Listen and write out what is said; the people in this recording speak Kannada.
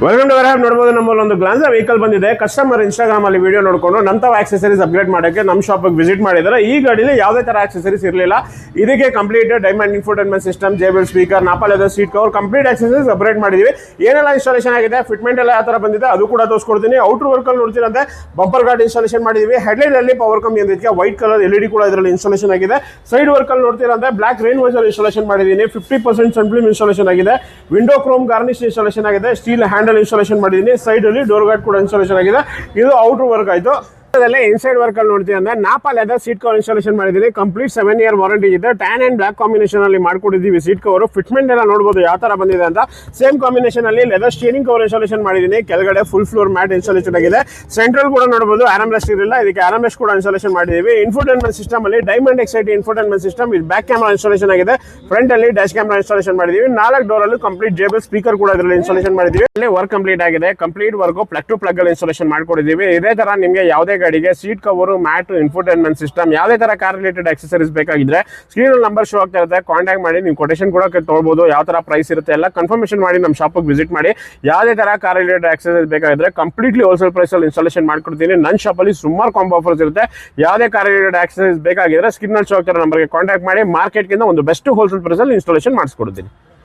Welcome to ವೆರಹಬ್. ನೋಡಬಹುದು ನಮ್ಮಲ್ಲಿ ಒಂದು ಗ್ಲಾನ್ಸಾ ವೆಹಿಕಲ್ ಬಂದಿದೆ. ಕಸ್ಟಮರ್ ಇನ್ಸ್ಟಾಗ್ರಾಮ್ ಅಲ್ಲಿ ವಿಡಿಯೋ ನೋಡ್ಕೊಂಡು ನಂತರ ಆಕ್ಸೆಸರೀಸ್ ಅಪ್ಗ್ರೇಡ್ ಮಾಡೋಕ್ಕೆ ನಮ್ಮ ಶಾಪಿಗೆ ವಿಸಿಟ್ ಮಾಡಿದ್ದಾರೆ. ಈ ಗಾಡಿಲಿ ಯಾವುದೇ ತರ ಆಕ್ಸೆಸರೀಸ್ ಇರಲಿಲ್ಲ. ಇದಕ್ಕೆ complete diamond infotainment system, JBL speaker, nappa leather seat cover, complete accessories upgrade ಮಾಡಿದೀವಿ. ಏನೆಲ್ಲ ಇನ್ಸ್ಟಾಲೇಷನ್ ಆಗಿದೆ, ಫಿಟ್ಮೆಂಟ್ ಎಲ್ಲ ಯಾವ ತರ ಬಂದಿದೆ ಅದು ಕೂಡ ತೋರಿಸ್ಕೊಡ್ತೀನಿ. ಔಟರ್ ವರ್ಕ್ ಅಲ್ಲಿ ನೋಡ್ತೀರಂತೆ ಬಂಪರ್ ಗಾರ್ಡ್ ಇನ್ಸ್ಟಾಲೇಷನ್ ಮಾಡಿದೀವಿ. ಹೆಡ್ಲೈಟ್ ಅಲ್ಲಿ ಪವರ್ ಕಮ್ಮಿ ಅಂದಿದ್ದಕ್ಕೆ ವೈಟ್ ಕಲರ್ LED ಕೂಡ ಇದರಲ್ಲಿ ಇನ್ಸ್ಟಾಲೇಷನ್ ಆಗಿದೆ. ಸೈಡ್ ವರ್ಕ್ ಅಲ್ಲಿ ನೋಡ್ತೀರಂತೆ ಬ್ಲಾಕ್ ರೈನ್ ವೈಸರ್ ಇನ್ಸ್ಟಾಲೇಷನ್ ಮಾಡಿದೀನಿ. 50% ಸನ್ಫಿಲ್ಮ್ ಇನ್ಸ್ಟಾಲೇಷನ್ ಆಗಿದೆ. ವಿಂಡೋ ಕ್ರೋಮ್ ಗಾರ್ನಿಶ್ ಇನ್ಸ್ಟಾಲೇಷನ್ ಆಗಿದೆ. ಸ್ಟೀಲ್ ಹ್ಯಾಂಡಲ್ ಇನ್ಸ್ಟಾಲೇಷನ್ ಮಾಡಿದೀನಿ. ಸೈಡ್ ಅಲ್ಲಿ ಡೋರ್ ಗಾರ್ಡ್ ಕೂಡ ಇನ್ಸ್ಟಾಲೇಷನ್ ಆಗಿದೆ. ಇದು ಔಟರ್ ವರ್ಕ್ ಆಯ್ತು. ಇನ್ಸೈಡ್ ವರ್ಕ್ ಅಲ್ಲಿ ನೋಡ್ತೀವಿ ಅಂದ್ರೆ Napa leather seat cover installation ಮಾಡಿದೀನಿ. ಕಂಪ್ಲೀಟ್ 7 year ವಾರಂಟಿ ಇದೆ. ಟ್ಯಾನ್ ಅಂಡ್ ಬ್ಲಾಕ್ ಕಾಂಬಿನೇಷನ್ ಅಲ್ಲಿ ಮಾಡ್ಕೊಟ್ಟಿದ್ದೀವಿ. ಸೀಟ್ ಕವರ್ ಫಿಟ್ಮೆಂಟ್ ಎಲ್ಲ ನೋಡಬಹುದು ಯಾವ ತರ ಬಂದಿದೆ ಅಂತ. ಸೇಮ್ ಕಾಂಬಿನೇಷನ್ ಅಲ್ಲಿ ಲೆದರ್ ಸ್ಟೀರಿಂಗ್ ಕವರ್ ಇನ್ಸ್ಟಾಲೇಷನ್ ಮಾಡಿದೀನಿ. ಕೆಳಗಡೆ ಫುಲ್ ಫ್ಲೋರ್ ಮ್ಯಾಟ್ ಇನ್ಸ್ಟಾಲೇಷನ್ ಆಗಿದೆ. ಸೆಂಟ್ರಲ್ ಕೂಡ ನೋಡಬಹುದು ಆರ್ಮ್ ರೆಸ್ಟ್ ಇರಲಿಲ್ಲ, ಇದಕ್ಕೆ ಆರ್ಮ್ ರೆಸ್ಟ್ ಕೂಡ ಇನ್ಸ್ಟಾಲೇಷನ್ ಮಾಡಿದೀವಿ. ಇನ್ಫೋಟೈನ್ಮೆಂಟ್ ಸಿಸ್ಟಮ್ ಅಲ್ಲಿ ಡೈಮಂಡ್ ಎಕ್ಸೈಟಿ ಇನ್ಫೋಟೈನ್ಮೆಂಟ್ ಸಿಸ್ಟಮ್, ಇದು ಬ್ಯಾಕ್ ಕ್ಯಾಮರಾ ಇನ್ಸ್ಟಾಲೇಷನ್ ಆಗಿದೆ. ಫ್ರಂಟ್ ಅಲ್ಲಿ ಡ್ಯಾಶ್ ಕ್ಯಾಮರಾ ಇನ್ಸ್ಟಾಲೇಷನ್ ಮಾಡಿದೀವಿ. 4 ಡೋರ್ ಅಲ್ಲಿ ಕಂಪ್ಲೀಟ್ ಜೇಬಲ್ ಸ್ಪೀಕರ್ ಕೂಡ ಇದರಲ್ಲಿ ಇನ್ಸ್ಟಾಲೇಷನ್ ಮಾಡಿದೀವಿ. ಅಲ್ಲಿ ವರ್ಕ್ ಕಂಪ್ಲೀಟ್ ಆಗಿದೆ. Complete work plug to plug ಅಲ್ಲಿ ಇನ್ಸ್ಟಾಲೇಷನ್ ಮಾಡ್ಕೊಟ್ಟಿದ್ದೀವಿ. ಇದೇ ತರ ನಿಮಗೆ ಯಾವುದೇ ಗಾಡಿಗೆ seat cover, mat, infotainment system, ಯಾವುದೇ ತರ ಕಾರ್ ರಿಲೇಟೆಡ್ ಆಕ್ಸೆಸರೀಸ್ ಬೇಕಾಗಿದ್ರೆ ಸ್ಕ್ರೀನ್ ನಂಬರ್ ಶೋ ಆಗ್ತಾ ಇರುತ್ತೆ. ಕಾಂಟ್ಯಾಕ್ಟ್ ಮಾಡಿ ನೀವು ಕೊಟೇಶನ್ ಕೂಡ ತಗೊಳ್ಬಹುದು. ಯಾವ ತರ ಪ್ರೈಸ್ ಇರುತ್ತೆ ಎಲ್ಲ ಕನ್ಫರ್ಮೇಶನ್ ಮಾಡಿ ನಮ್ಮ ಶಾಪಿಗೆ ವಿಸಿಟ್ ಮಾಡಿ. ಯಾವುದೇ ತರ ಕಾರ್ ರಿಲೇಟೆಡ್ ಆಕ್ಸೆಸರೀಸ್ ಬೇಕಾಗಿದ್ರೆ ಕಂಪ್ಲೀಟ್ಲಿ ಹೋಲ್ಸೇಲ್ ಪ್ರೈಸ್ ಅಲ್ಲಿ ಇನ್ಸ್ಟಾಲೇಷನ್ ಮಾಡ್ಕೊಡ್ತೀನಿ. ನನ್ನ ಶಾಪಲ್ಲಿ ಸುಮಾರು ಕಾಂಬೋ ಆಫರ್ಸ್ ಇರುತ್ತೆ. ಯಾವುದೇ ಕಾರ್ ರಿಲೇಟೆಡ್ ಆಕ್ಸೆಸರೀಸ್ ಬೇಕಾಗಿದ್ರೆ ಸ್ಕ್ರೀನ್ ಶೋ ಆಗ್ತಿರೋ ನಂಬರ್ಗೆ ಕಾಂಟ್ಯಾಕ್ಟ್ ಮಾಡಿ. ಮಾರ್ಕೆಟ್ಗಿಂತ ಒಂದು ಬೆಸ್ಟ್ ಹೋಲ್ಸೇಲ್ ಪ್ರೈಸ್ ಅಲ್ಲಿ ಇನ್ಸ್ಟಾಲೇಷನ್ ಮಾಡಿಸ್ಕೊಡ್ತೀನಿ.